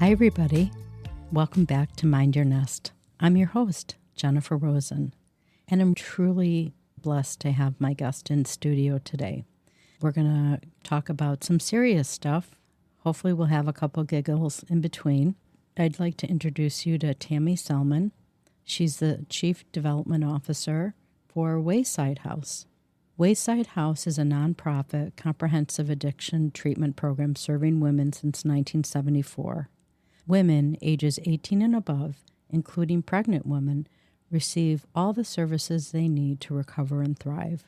Hi, everybody. Welcome back to Mind Your Nest. I'm your host, Jennifer Rosen, and I'm truly blessed to have my guest in studio today. We're going to talk about some serious stuff. Hopefully, we'll have a couple giggles in between. I'd like to introduce you to Tammie Sellman. She's the Chief Development Officer for Wayside House. Wayside House is a nonprofit comprehensive addiction treatment program serving women since 1974. Women ages 18 and above, including pregnant women, receive all the services they need to recover and thrive.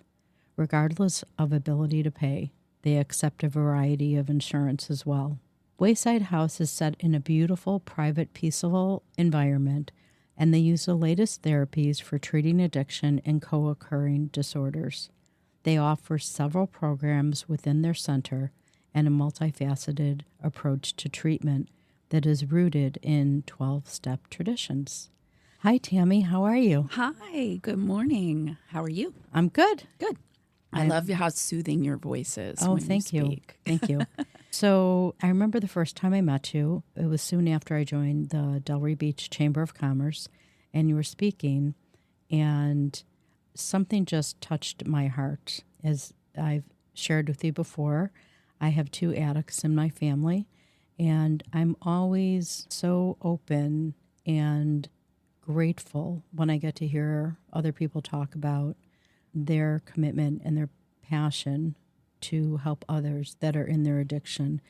Regardless of ability to pay, they accept a variety of insurance as well. Wayside House is set in a beautiful, private, peaceful environment, and they use the latest therapies for treating addiction and co-occurring disorders. They offer several programs within their center and a multifaceted approach to treatment that is rooted in 12-step traditions. Hi, Tammie. How are you? Hi. Good morning. How are you? I'm good. Good. I love how soothing your voice is. Oh, when thank you. you. Speak. Thank you. So I remember the first time I met you. It was soon after I joined the Delray Beach Chamber of Commerce, and you were speaking, and something just touched my heart. As I've shared with you before, I have 2 addicts in my family, and I'm always so open and grateful when I get to hear other people talk about their commitment and their passion to help others that are in their addiction,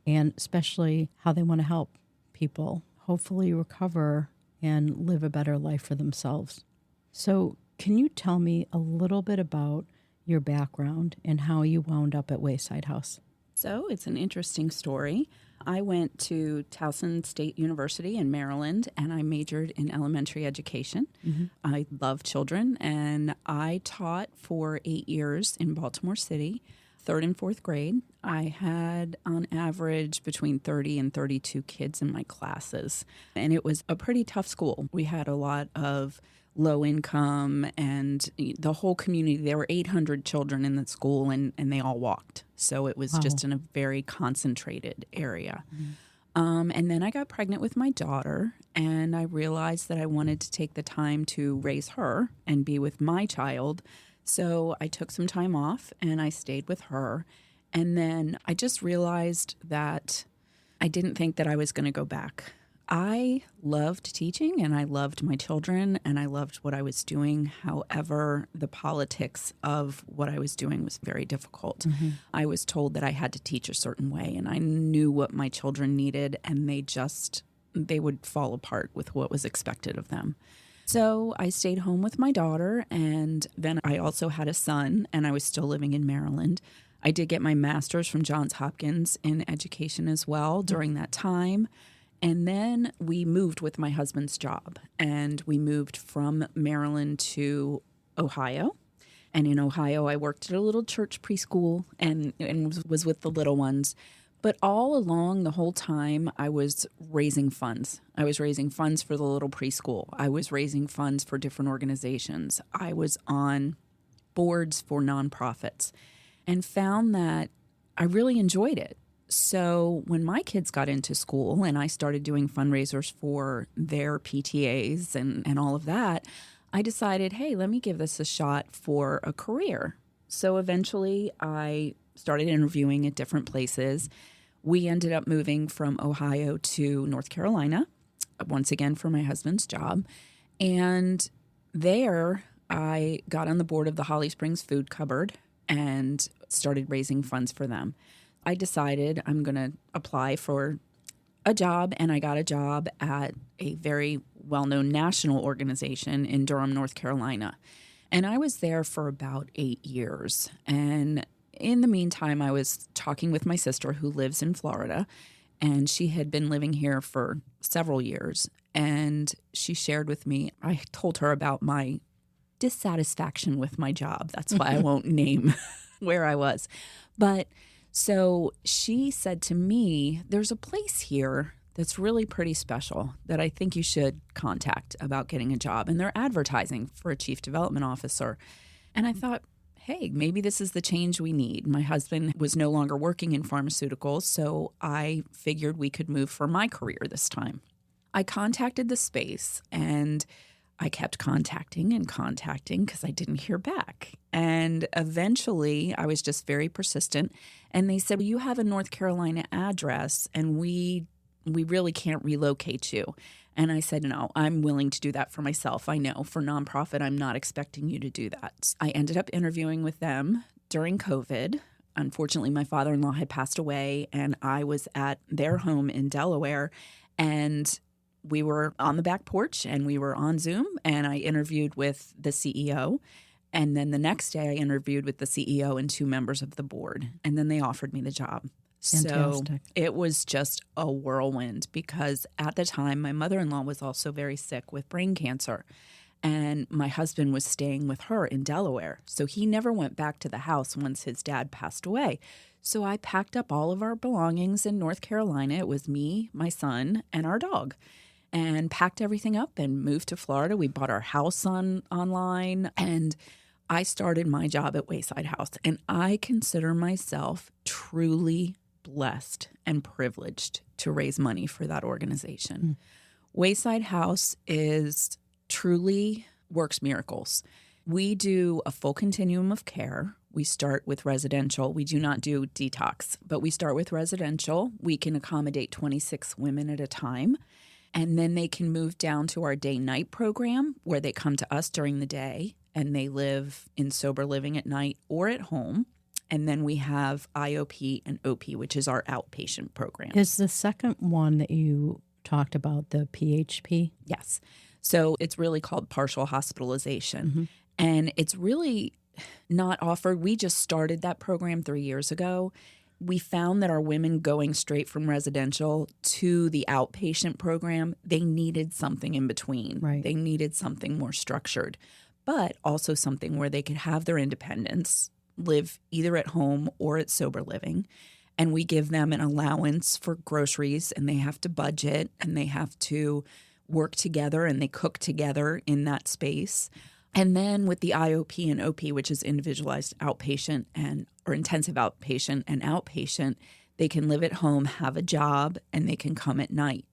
and especially how they want to help people hopefully recover and live a better life for themselves. So can you tell me a little bit about your background and how you wound up at Wayside House? So it's an interesting story. I went to Towson State University in Maryland, and I majored in elementary education. Mm-hmm. I love children, and I taught for 8 years in Baltimore City, 3rd and 4th grade. I had, on average, between 30 and 32 kids in my classes, and it was a pretty tough school. We had a lot of low income, and the whole community, there were 800 children in the school, and they all walked. So it was just in a very concentrated area. Mm-hmm. And then I got pregnant with my daughter, and I realized that I wanted to take the time to raise her and be with my child. So I took some time off, and I stayed with her. And then I just realized that I didn't think that I was going to go back. I loved teaching, and I loved my children, and I loved what I was doing. However, the politics of what I was doing was very difficult. Mm-hmm. I was told that I had to teach a certain way, and I knew what my children needed, and they would fall apart with what was expected of them. So I stayed home with my daughter, and then I also had a son, and I was still living in Maryland. I did get my master's from Johns Hopkins in education as well during that time. And then we moved with my husband's job, and we moved from Maryland to Ohio. And in Ohio, I worked at a little church preschool and was with the little ones. But all along the whole time, I was raising funds. I was raising funds for the little preschool. I was raising funds for different organizations. I was on boards for nonprofits and found that I really enjoyed it. So when my kids got into school and I started doing fundraisers for their PTAs and all of that, I decided, hey, let me give this a shot for a career. So eventually I started interviewing at different places. We ended up moving from Ohio to North Carolina, once again for my husband's job. And there I got on the board of the Holly Springs Food Cupboard and started raising funds for them. I decided I'm going to apply for a job, and I got a job at a very well-known national organization in Durham, North Carolina. And I was there for about 8 years. And in the meantime, I was talking with my sister who lives in Florida, and she had been living here for several years. And she shared with me, I told her about my dissatisfaction with my job. That's why I won't name where I was. But so she said to me, there's a place here that's really pretty special that I think you should contact about getting a job. And they're advertising for a chief development officer. And I thought, hey, maybe this is the change we need. My husband was no longer working in pharmaceuticals, so I figured we could move for my career this time. I contacted the space and I kept contacting because I didn't hear back. And eventually I was just very persistent. And they said, well, you have a North Carolina address and we really can't relocate you. And I said, no, I'm willing to do that for myself. I know for nonprofit, I'm not expecting you to do that. I ended up interviewing with them during COVID. Unfortunately, my father-in-law had passed away and I was at their home in Delaware, and we were on the back porch and we were on Zoom, and I interviewed with the CEO. And then the next day I interviewed with the CEO and 2 members of the board, and then they offered me the job. Fantastic. So it was just a whirlwind because at the time my mother-in-law was also very sick with brain cancer, and my husband was staying with her in Delaware. So he never went back to the house once his dad passed away. So I packed up all of our belongings in North Carolina. It was me, my son, and our dog, and packed everything up and moved to Florida. We bought our house online, and I started my job at Wayside House. And I consider myself truly blessed and privileged to raise money for that organization. Wayside House is truly works miracles. We do a full continuum of care. We start with residential. We do not do detox, but we start with residential. We can accommodate 26 women at a time. And then they can move down to our day-night program where they come to us during the day and they live in sober living at night or at home. And then we have IOP and OP, which is our outpatient program. Is the second one that you talked about the PHP? Yes. So it's really called partial hospitalization. And it's really not offered. We just started that program 3 years ago. We found that our women going straight from residential to the outpatient program, they needed something in between. Right. They needed something more structured, but also something where they could have their independence, live either at home or at sober living. And we give them an allowance for groceries, and they have to budget, and they have to work together, and they cook together in that space. And then with the IOP and OP, which is individualized outpatient or intensive outpatient and outpatient, they can live at home, have a job, and they can come at night.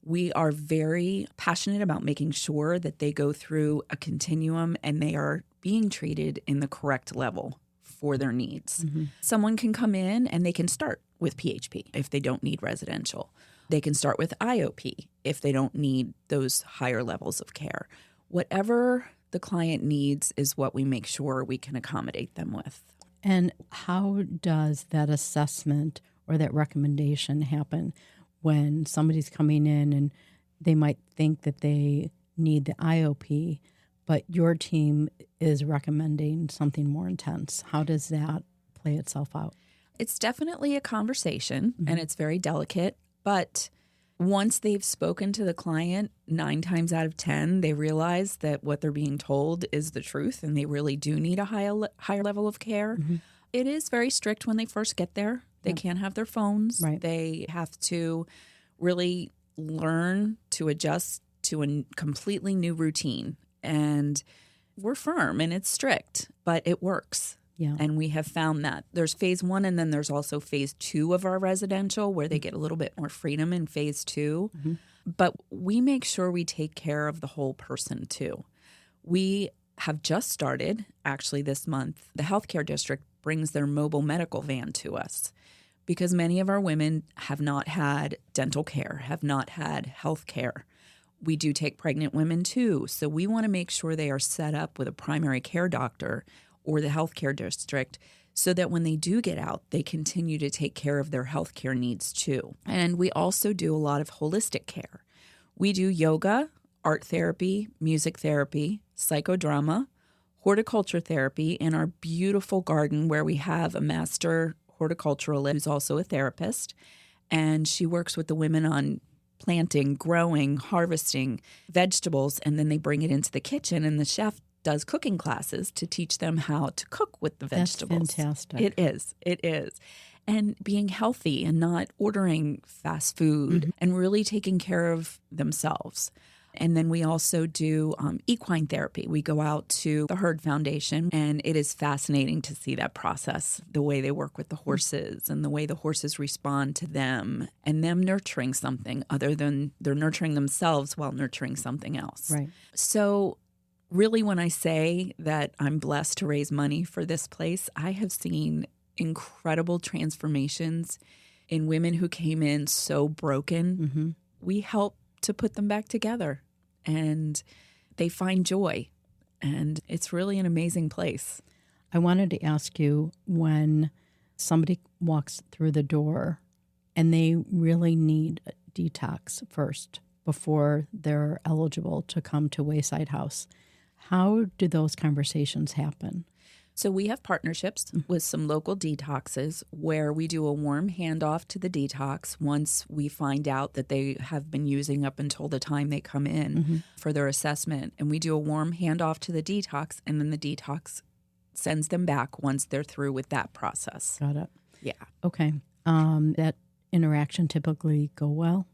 We are very passionate about making sure that they go through a continuum and they are being treated in the correct level for their needs. Someone can come in and they can start with PHP if they don't need residential. They can start with IOP if they don't need those higher levels of care. Whatever the client needs is what we make sure we can accommodate them with. And how does that assessment or that recommendation happen when somebody's coming in and they might think that they need the IOP, but your team is recommending something more intense? How does that play itself out? It's definitely a conversation, and it's very delicate, but once they've spoken to the client, 9 times out of 10, they realize that what they're being told is the truth and they really do need a higher level of care. It is very strict when they first get there. They can't have their phones. Right. They have to really learn to adjust to a completely new routine. And we're firm and it's strict, but it works. Yeah. And we have found that there's phase 1 and then there's also phase 2 of our residential where they get a little bit more freedom in phase 2. But we make sure we take care of the whole person too. We have just started, actually this month, the healthcare district brings their mobile medical van to us because many of our women have not had dental care, have not had health care. We do take pregnant women too. So we want to make sure they are set up with a primary care doctor or the healthcare district so that when they do get out, they continue to take care of their healthcare needs too. And we also do a lot of holistic care. We do yoga, art therapy, music therapy, psychodrama, horticulture therapy in our beautiful garden where we have a master horticulturalist who's also a therapist. And she works with the women on planting, growing, harvesting vegetables, and then they bring it into the kitchen and the chef does cooking classes to teach them how to cook with the vegetables. That's fantastic. It is. It is. And being healthy and not ordering fast food and really taking care of themselves. And then we also do equine therapy. We go out to the Herd Foundation, and it is fascinating to see that process, the way they work with the horses and the way the horses respond to them and them nurturing something other than they're nurturing themselves while nurturing something else. Right. So really, when I say that I'm blessed to raise money for this place, I have seen incredible transformations in women who came in so broken. Mm-hmm. We help to put them back together, and they find joy, and it's really an amazing place. I wanted to ask you, when somebody walks through the door and they really need a detox first before they're eligible to come to Wayside House, how do those conversations happen? So we have partnerships with some local detoxes where we do a warm handoff to the detox once we find out that they have been using up until the time they come in for their assessment. And we do a warm handoff to the detox, and then the detox sends them back once they're through with that process. Got it. Yeah. Okay. That interaction typically go well?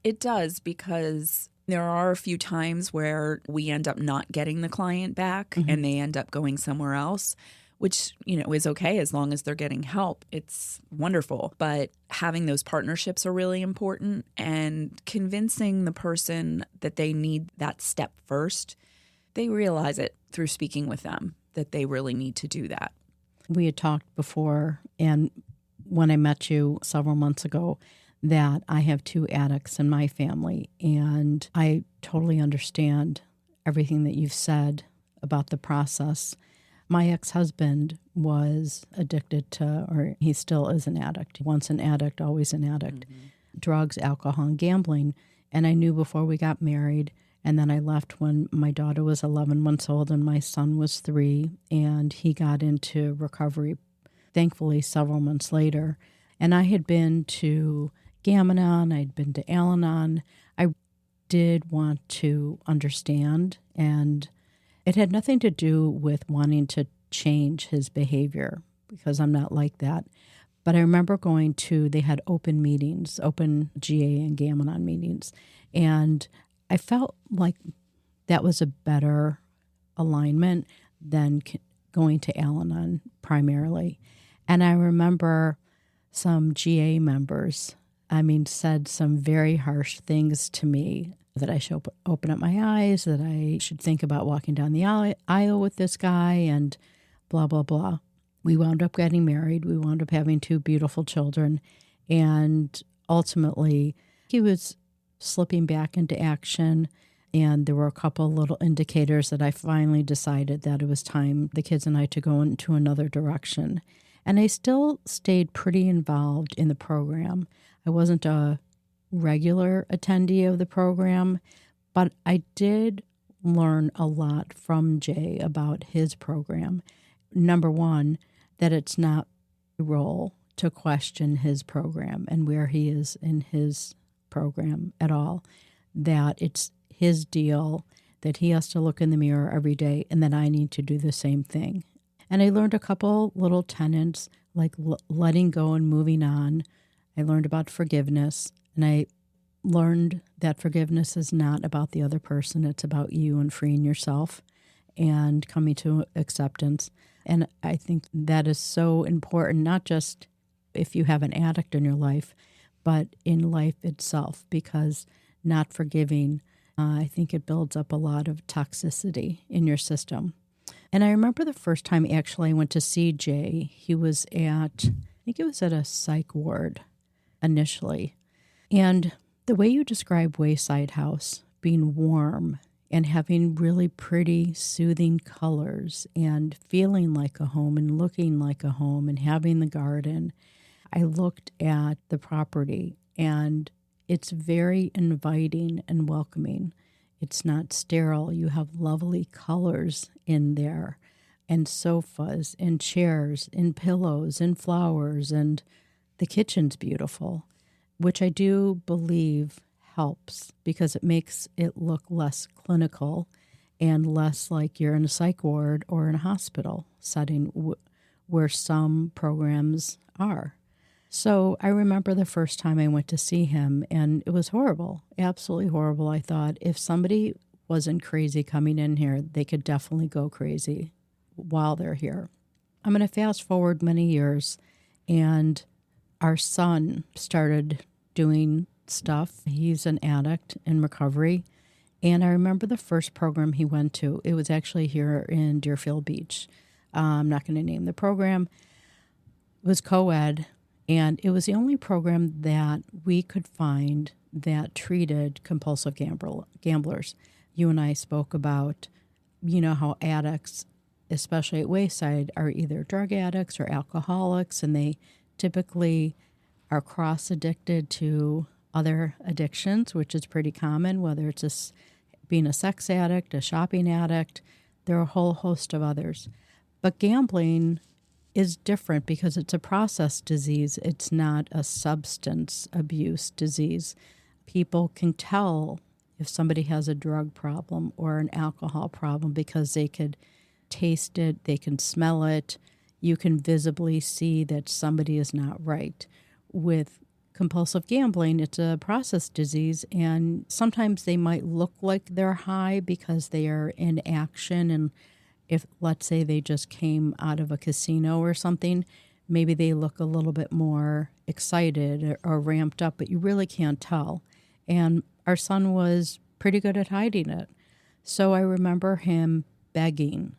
It does, because there are a few times where we end up not getting the client back and they end up going somewhere else, which, is okay as long as they're getting help. It's wonderful. But having those partnerships are really important, and convincing the person that they need that step first. They realize it through speaking with them that they really need to do that. We had talked before, and when I met you several months ago, that I have 2 addicts in my family, and I totally understand everything that you've said about the process. My ex-husband was addicted to, or he still is an addict. Once an addict, always an addict. Drugs, alcohol, and gambling. And I knew before we got married, and then I left when my daughter was 11 months old and my son was 3, and he got into recovery, thankfully, several months later. And I had been to Gam-Anon, I'd been to Al-Anon. I did want to understand, and it had nothing to do with wanting to change his behavior, because I'm not like that. But I remember they had open meetings, open GA and Gam-Anon meetings, and I felt like that was a better alignment than going to Al-Anon primarily. And I remember some GA members said some very harsh things to me, that I should open up my eyes, that I should think about walking down the aisle with this guy, and blah, blah, blah. We wound up getting married. We wound up having 2 beautiful children. And ultimately, he was slipping back into action. And there were a couple little indicators that I finally decided that it was time, the kids and I, to go into another direction. And I still stayed pretty involved in the program. I wasn't a regular attendee of the program, but I did learn a lot from Jay about his program. Number one, that it's not a role to question his program and where he is in his program at all, that it's his deal, that he has to look in the mirror every day, and that I need to do the same thing. And I learned a couple little tenets, like letting go and moving on. I learned about forgiveness, and I learned that forgiveness is not about the other person. It's about you and freeing yourself and coming to acceptance. And I think that is so important, not just if you have an addict in your life, but in life itself, because not forgiving, I think it builds up a lot of toxicity in your system. And I remember the first time actually I went to see Jay, he was at a psych ward initially. And the way you describe Wayside House, being warm and having really pretty, soothing colors and feeling like a home and looking like a home and having the garden, I looked at the property and it's very inviting and welcoming. It's not sterile. You have lovely colors in there, and sofas and chairs and pillows and flowers, and the kitchen's beautiful, which I do believe helps because it makes it look less clinical and less like you're in a psych ward or in a hospital setting where some programs are. So I remember the first time I went to see him, and it was horrible, absolutely horrible. I thought if somebody wasn't crazy coming in here, they could definitely go crazy while they're here. I'm going to fast forward many years, and our son started doing stuff. He's an addict in recovery. And I remember the first program he went to. It was actually here in Deerfield Beach. I'm not going to name the program. It was co-ed, and it was the only program that we could find that treated compulsive gamblers. You and I spoke about, how addicts, especially at Wayside, are either drug addicts or alcoholics, and they typically are cross-addicted to other addictions, which is pretty common, whether it's being a sex addict, a shopping addict. There are a whole host of others. But gambling is different because it's a process disease. It's not a substance abuse disease. People can tell if somebody has a drug problem or an alcohol problem because they could taste it, they can smell it. You can visibly see that somebody is not right. With compulsive gambling, it's a process disease, and sometimes they might look like they're high because they are in action. And if, let's say, they just came out of a casino or something, maybe they look a little bit more excited or ramped up, but you really can't tell. And our son was pretty good at hiding it. So I remember him begging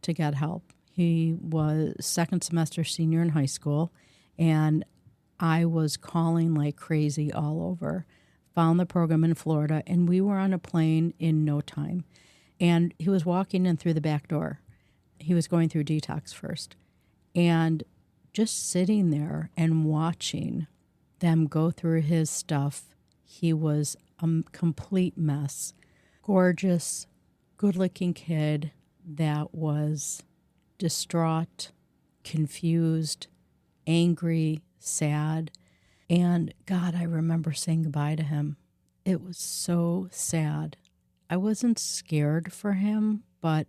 to get help. He was second semester senior in high school, and I was calling like crazy all over. Found the program in Florida, and we were on a plane in no time. And he was walking in through the back door. He was going through detox first. And just sitting there and watching them go through his stuff, he was a complete mess. Gorgeous, good-looking kid that was distraught, confused, angry, sad. And God, I remember saying goodbye to him. It was so sad. I wasn't scared for him, but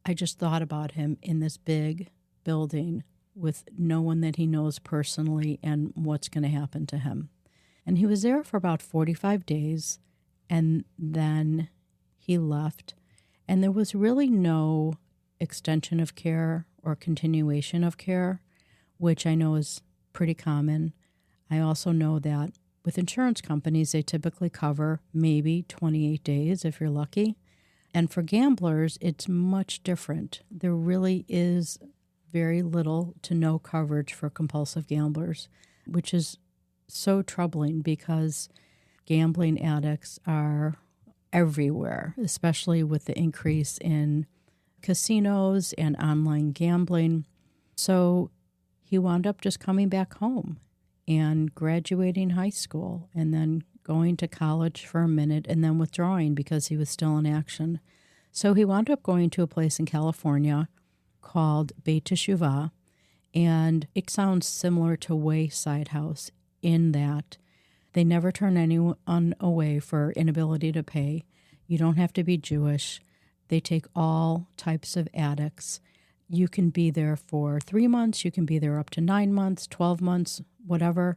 I just thought about him in this big building with no one that he knows personally and what's going to happen to him. And he was there for about 45 days, and then he left. And there was really no extension of care or continuation of care, which I know is pretty common. I also know that with insurance companies, they typically cover maybe 28 days if you're lucky. And for gamblers, it's much different. There really is very little to no coverage for compulsive gamblers, which is so troubling because gambling addicts are everywhere, especially with the increase in casinos and online gambling. So he wound up just coming back home and graduating high school and then going to college for a minute and then withdrawing because he was still in action. So he wound up going to a place in California called Beit Teshuvah, and it sounds similar to Wayside House in that they never turn anyone away for inability to pay. You don't have to be Jewish. They take all types of addicts. You can be there for 3 months. You can be there up to 9 months, 12 months, whatever.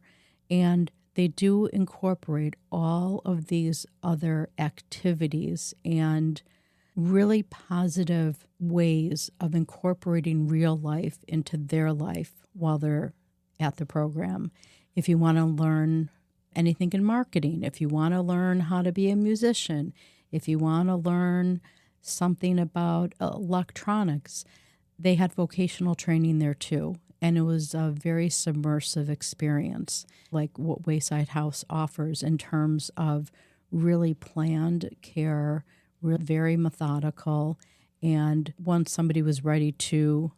And they do incorporate all of these other activities and really positive ways of incorporating real life into their life while they're at the program. If you want to learn anything in marketing, if you want to learn how to be a musician, if you want to learn something about electronics, they had vocational training there too. And it was a very submersive experience, like what Wayside House offers in terms of really planned care, very methodical. And once somebody was ready to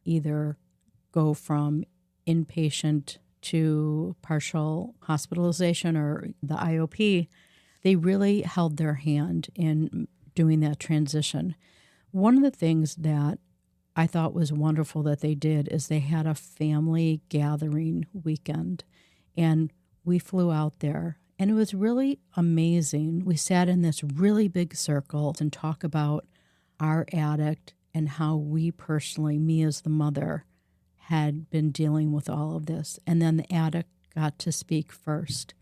either go from inpatient to partial hospitalization or the IOP, they really held their hand in doing that transition. One of the things that I thought was wonderful that they did is they had a family gathering weekend, and we flew out there, and it was really amazing. We sat in this really big circle and talked about our addict and how we personally, me as the mother, had been dealing with all of this. And then the addict got to speak first.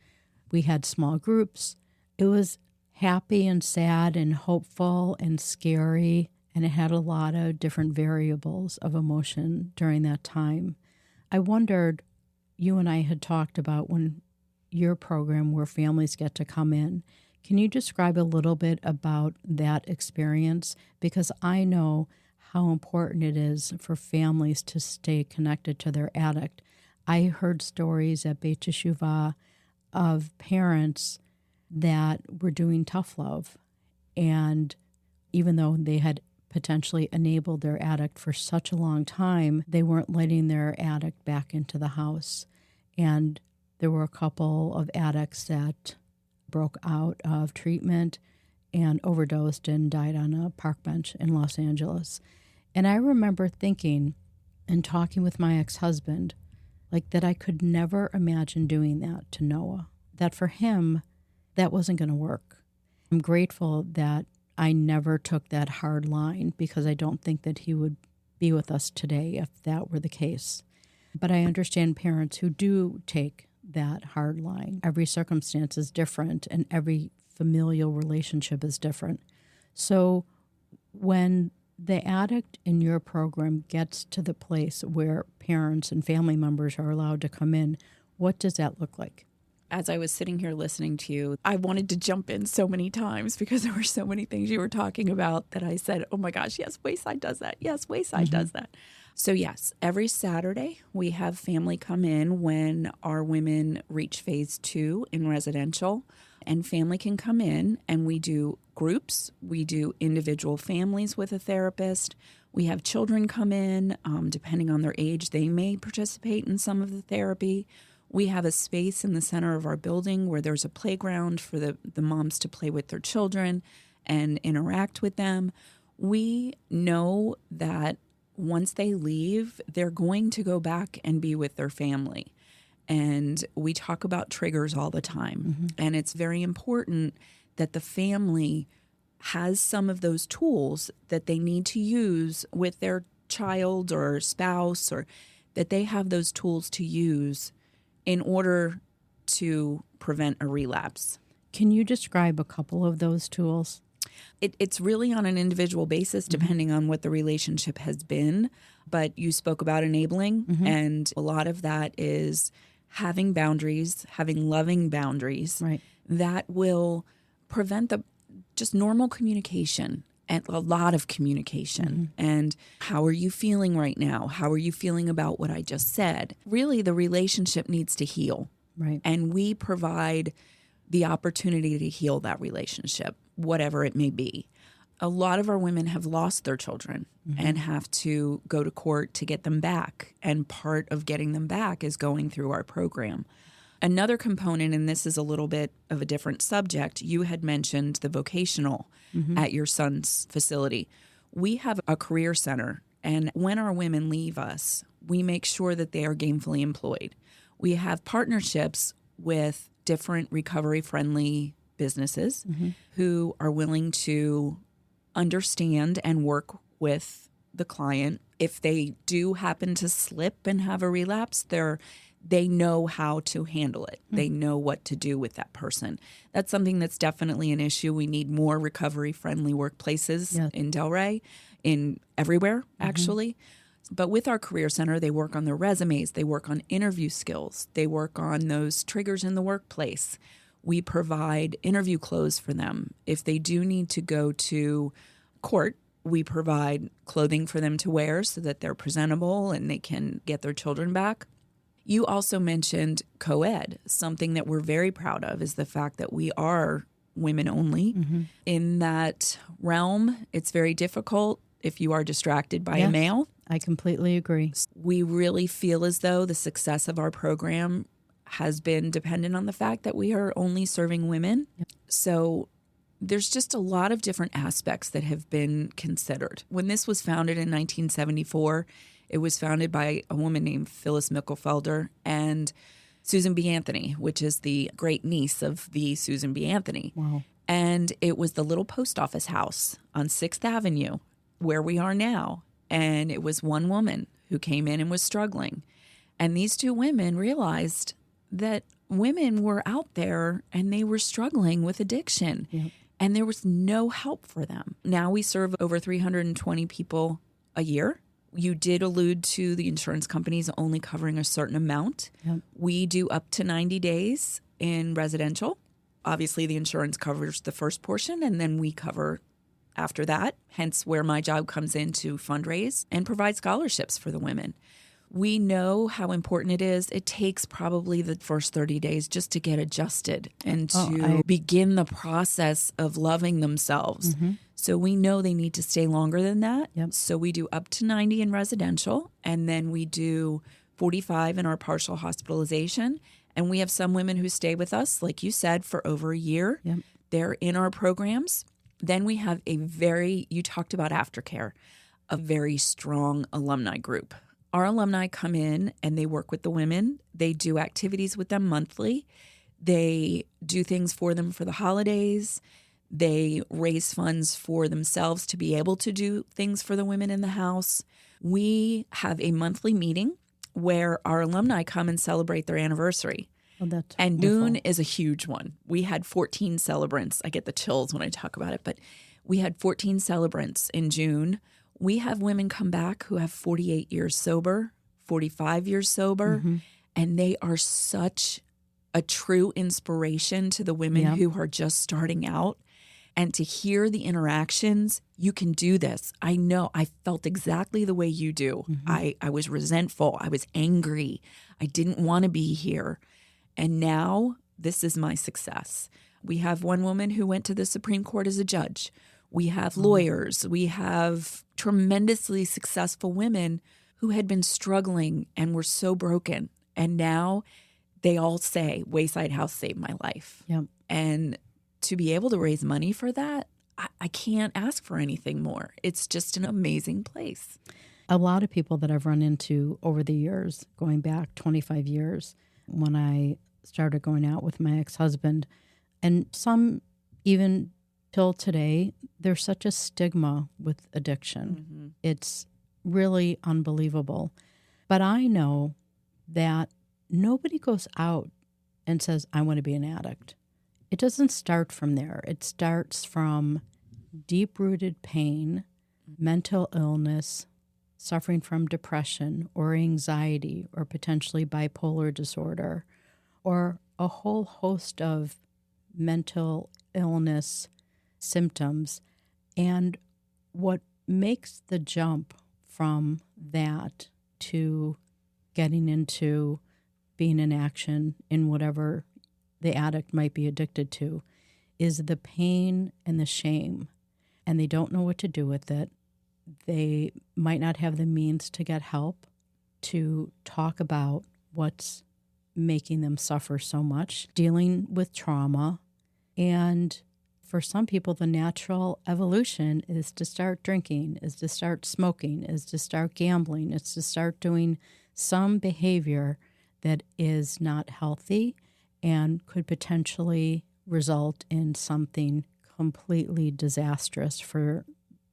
We had small groups. It was happy and sad and hopeful and scary, and it had a lot of different variables of emotion during that time. I wondered, you and I had talked about when your program where families get to come in. Can you describe a little bit about that experience? Because I know how important it is for families to stay connected to their addict. I heard stories at Beit Teshuvah of parents that were doing tough love, and even though they had potentially enabled their addict for such a long time, they weren't letting their addict back into the house. And there were a couple of addicts that broke out of treatment and overdosed and died on a park bench in Los Angeles. And I remember thinking and talking with my ex-husband, like that I could never imagine doing that to Noah, that for him, that wasn't going to work. I'm grateful that I never took that hard line because I don't think that he would be with us today if that were the case. But I understand parents who do take that hard line. Every circumstance is different and every familial relationship is different. So when the addict in your program gets to the place where parents and family members are allowed to come in, what does that look like? As I was sitting here listening to you, I wanted to jump in so many times because there were so many things you were talking about that I said, oh my gosh, yes, Wayside does that. Yes, Wayside does that. So yes, every Saturday we have family come in when our women reach phase 2 in residential, and family can come in and we do groups. We do individual families with a therapist. We have children come in, depending on their age, they may participate in some of the therapy. We have a space in the center of our building where there's a playground for the moms to play with their children and interact with them. We know that once they leave, they're going to go back and be with their family. And we talk about triggers all the time. And it's very important that the family has some of those tools that they need to use with their child or spouse, or that they have those tools to use in order to prevent a relapse. Can you describe a couple of those tools? It's really on an individual basis, depending on what the relationship has been. But you spoke about enabling, and a lot of that is having boundaries, having loving boundaries that will prevent the just normal communication and a lot of communication. And how are you feeling right now? How are you feeling about what I just said? Really, the relationship needs to heal. And we provide the opportunity to heal that relationship, whatever it may be. A lot of our women have lost their children and have to go to court to get them back. And part of getting them back is going through our program. Another component, and this is a little bit of a different subject, you had mentioned the vocational at your son's facility. We have a career center, and when our women leave us, we make sure that they are gainfully employed. We have partnerships with different recovery-friendly businesses who are willing to understand and work with the client. If they do happen to slip and have a relapse, they know how to handle it. They know what to do with that person. That's something that's definitely an issue. We need more recovery-friendly workplaces in Delray, in everywhere, actually. But with our career center, they work on their resumes. They work on interview skills. They work on those triggers in the workplace. We provide interview clothes for them. If they do need to go to court, we provide clothing for them to wear so that they're presentable and they can get their children back. You also mentioned co-ed. Something that we're very proud of is the fact that we are women only. In that realm, it's very difficult if you are distracted by a male. I completely agree. We really feel as though the success of our program has been dependent on the fact that we are only serving women. So there's just a lot of different aspects that have been considered. When this was founded in 1974, it was founded by a woman named Phyllis Mickelfelder and Susan B. Anthony, which is the great niece of the Susan B. Anthony. Wow. And it was the little post office house on 6th Avenue where we are now. And it was one woman who came in and was struggling. And these two women realized that women were out there and they were struggling with addiction. Yep. And there was no help for them. Now we serve over 320 people a year. You did allude to the insurance companies only covering a certain amount. Yep. We do up to 90 days in residential. Obviously, the insurance covers the first portion, and then we cover after that, hence where my job comes in to fundraise and provide scholarships for the women. We know how important it is. It takes probably the first 30 days just to get adjusted and to begin the process of loving themselves. Mm-hmm. So we know they need to stay longer than that. Yep. So we do up to 90 in residential, and then we do 45 in our partial hospitalization. And we have some women who stay with us, like you said, for over a year. Yep. They're in our programs. Then we have you talked about aftercare, a very strong alumni group. Our alumni come in and they work with the women. They do activities with them monthly. They do things for them for the holidays. They raise funds for themselves to be able to do things for the women in the house. We have a monthly meeting where our alumni come and celebrate their anniversary. Oh, that's and wonderful. June is a huge one. We had 14 celebrants. I get the chills when I talk about it, but we had 14 celebrants in June. We have women come back who have 48 years sober, 45 years sober, Mm-hmm. and they are such a true inspiration to the women Yep. who are just starting out. And to hear the interactions, you can do this. I know I felt exactly the way you do. Mm-hmm. I was resentful. I was angry. I didn't want to be here. And now this is my success. We have one woman who went to the Supreme Court as a judge. We have lawyers. We have tremendously successful women who had been struggling and were so broken. And now they all say, Wayside House saved my life. Yep. And to be able to raise money for that, I can't ask for anything more. It's just an amazing place. A lot of people that I've run into over the years, going back 25 years, when I started going out with my ex-husband, and some even till today, there's such a stigma with addiction. Mm-hmm. It's really unbelievable. But I know that nobody goes out and says, I want to be an addict. It doesn't start from there. It starts from deep-rooted pain, mental illness, suffering from depression or anxiety or potentially bipolar disorder, or a whole host of mental illness symptoms. And what makes the jump from that to getting into being in action in whatever the addict might be addicted to is the pain and the shame. And they don't know what to do with it. They might not have the means to get help, to talk about what's making them suffer so much, dealing with trauma. And for some people, the natural evolution is to start drinking, is to start smoking, is to start gambling, is to start doing some behavior that is not healthy and could potentially result in something completely disastrous for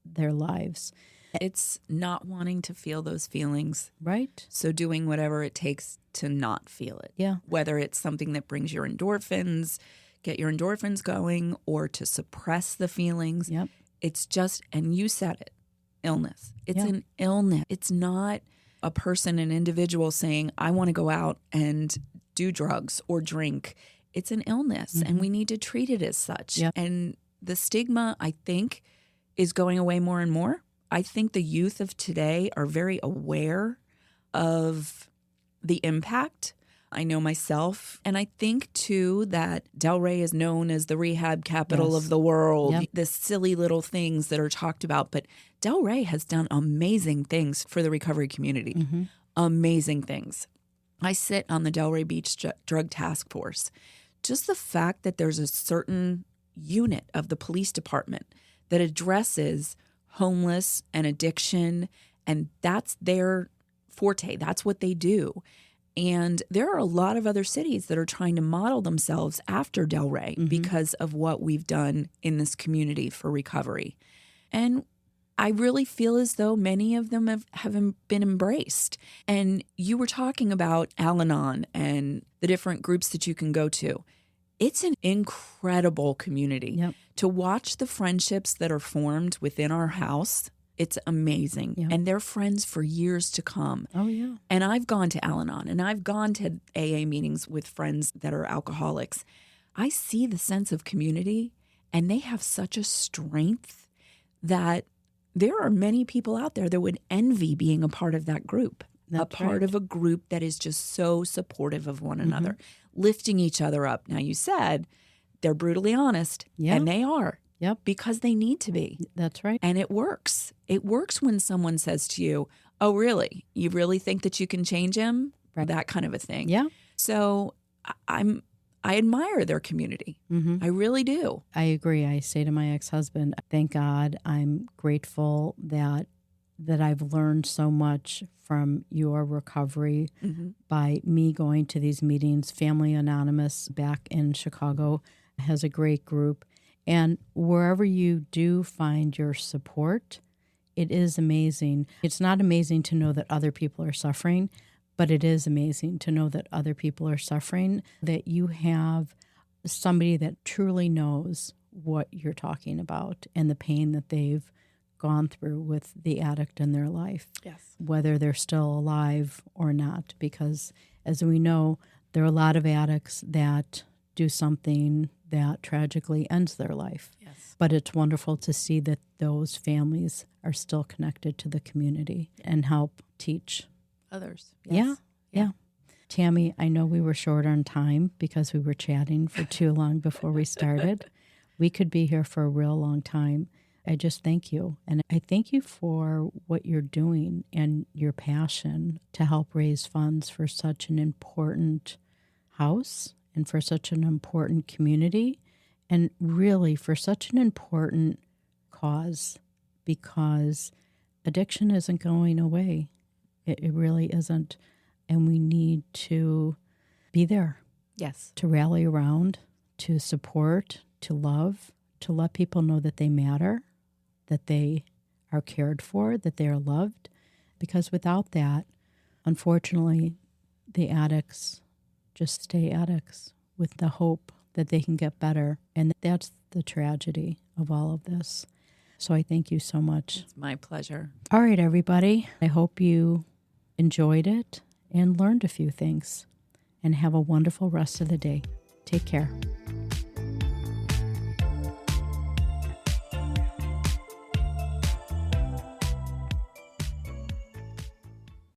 their lives. It's not wanting to feel those feelings. Right? So doing whatever it takes to not feel it. Yeah. Whether it's something that brings your endorphins, get your endorphins going, or to suppress the feelings. Yep. It's just, and you said it, illness. It's Yeah. an illness. It's not a person, an individual saying, I want to go out and do drugs or drink. It's an illness, and we need to treat it as such. Yep. And the stigma, I think, is going away more and more. I think the youth of today are very aware of the impact. I know myself. And I think, too, that Delray is known as the rehab capital Yes. of the world, Yep. the silly little things that are talked about. But Delray has done amazing things for the recovery community, amazing things. I sit on the Delray Beach Drug Task Force. Just the fact that there's a certain unit of the police department that addresses homeless and addiction, and that's their forte. That's what they do. And there are a lot of other cities that are trying to model themselves after Delray because of what we've done in this community for recovery. And I really feel as though many of them have been embraced. And you were talking about Al-Anon and the different groups that you can go to. It's an incredible community. Yep. To watch the friendships that are formed within our house, it's amazing. Yep. And they're friends for years to come. Oh, yeah. And I've gone to Al-Anon and I've gone to AA meetings with friends that are alcoholics. I see the sense of community, and they have such a strength that there are many people out there that would envy being a part of that group. That's a part right. of a group that is just so supportive of one another, lifting each other up. Now, you said they're brutally honest, Yeah. and they are. Yep. Because they need to be. That's right. And it works. It works when someone says to you, oh, really? You really think that you can change him? Right. That kind of a thing. Yeah. So I admire their community. I really do. I agree. I say to my ex-husband, thank God, I'm grateful that I've learned so much from your recovery by me going to these meetings. Family Anonymous back in Chicago has a great group. And wherever you do find your support, it is amazing. It's not amazing to know that other people are suffering, but it is amazing to know that other people are suffering, that you have somebody that truly knows what you're talking about and the pain that they've gone through with the addict in their life, Yes. whether they're still alive or not. Because as we know, there are a lot of addicts that do something that tragically ends their life. Yes. But it's wonderful to see that those families are still connected to the community and help teach. Others. Yeah. Tammie, I know we were short on time because we were chatting for too long before we started. We could be here for a real long time. I just thank you. And I thank you for what you're doing and your passion to help raise funds for such an important house and for such an important community and really for such an important cause, because addiction isn't going away. It really isn't. And we need to be there, Yes. to rally around, to support, to love, to let people know that they matter, that they are cared for, that they are loved. Because without that, unfortunately, the addicts just stay addicts with the hope that they can get better. And that's the tragedy of all of this. So I thank you so much. It's my pleasure. All right, everybody. I hope you enjoyed it and learned a few things. And have a wonderful rest of the day. Take care.